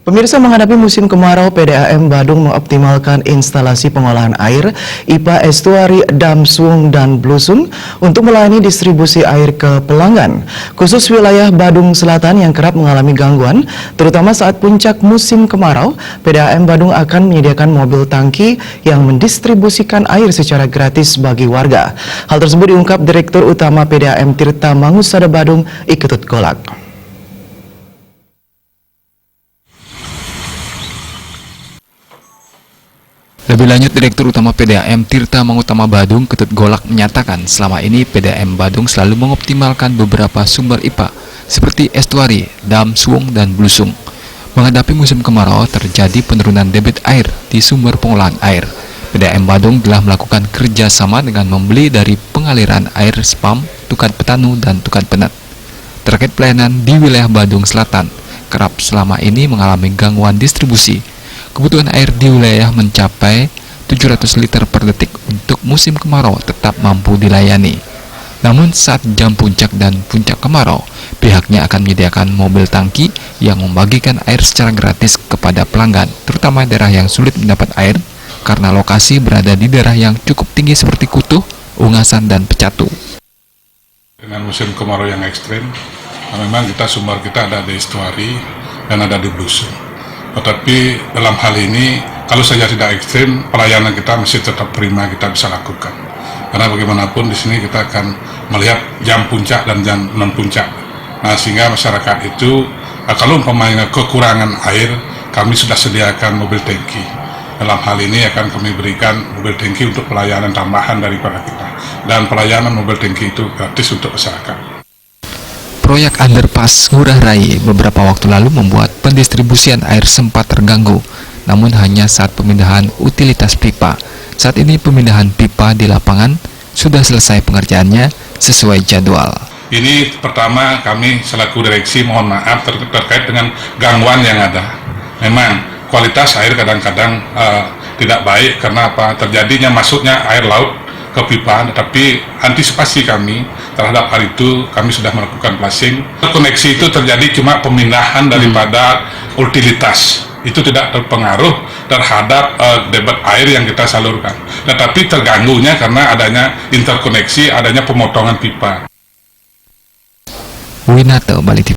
Pemirsa, menghadapi musim kemarau, PDAM Badung mengoptimalkan instalasi pengolahan air IPA Estuari Dam Suung dan Blusung untuk melayani distribusi air ke pelanggan. Khusus wilayah Badung Selatan yang kerap mengalami gangguan, terutama saat puncak musim kemarau, PDAM Badung akan menyediakan mobil tangki yang mendistribusikan air secara gratis bagi warga. Hal tersebut diungkap Direktur Utama PDAM Tirta Mangusada Badung, Iketut Golak. Lebih lanjut, Direktur Utama PDAM Tirta Mangutama Badung, Ketut Golak, menyatakan selama ini PDAM Badung selalu mengoptimalkan beberapa sumber IPA seperti estuari, dam, suung, dan blusung. Menghadapi musim kemarau, terjadi penurunan debit air di sumber pengolahan air. PDAM Badung telah melakukan kerjasama dengan membeli dari pengaliran air spam, Tukat Petanu, dan Tukat Penat. Terkait pelayanan di wilayah Badung Selatan, kerap selama ini mengalami gangguan distribusi. Kebutuhan air di wilayah mencapai 700 liter per detik untuk musim kemarau tetap mampu dilayani. Namun saat jam puncak dan puncak kemarau, pihaknya akan menyediakan mobil tangki yang membagikan air secara gratis kepada pelanggan, terutama daerah yang sulit mendapat air karena lokasi berada di daerah yang cukup tinggi seperti Kutuh, Ungasan, dan Pecatu. Dengan musim kemarau yang ekstrim, memang sumber kita ada di estuari dan ada di blusung. Tetapi dalam hal ini, kalau saja tidak ekstrim, pelayanan kita masih tetap prima kita bisa lakukan. Karena bagaimanapun di sini kita akan melihat jam puncak dan jam non puncak. Nah, sehingga masyarakat itu, kalau umpamanya kekurangan air, kami sudah sediakan mobil tangki. Dalam hal ini akan kami berikan mobil tangki untuk pelayanan tambahan daripada kita. Dan pelayanan mobil tangki itu gratis untuk masyarakat. Proyek underpass Ngurah Rai beberapa waktu lalu membuat pendistribusian air sempat terganggu, namun hanya saat pemindahan utilitas pipa. Saat ini pemindahan pipa di lapangan sudah selesai pengerjaannya sesuai jadwal. Ini pertama kami selaku direksi mohon maaf terkait dengan gangguan yang ada. Memang kualitas air kadang-kadang tidak baik karena terjadinya masuknya air laut ke pipa, tetapi antisipasi kami terhadap hal itu kami sudah melakukan flushing. Koneksi itu terjadi cuma pemindahan daripada utilitas, itu tidak terpengaruh terhadap debit air yang kita salurkan, tetapi terganggunya karena adanya interkoneksi, adanya pemotongan pipa. Winata, Bali TV.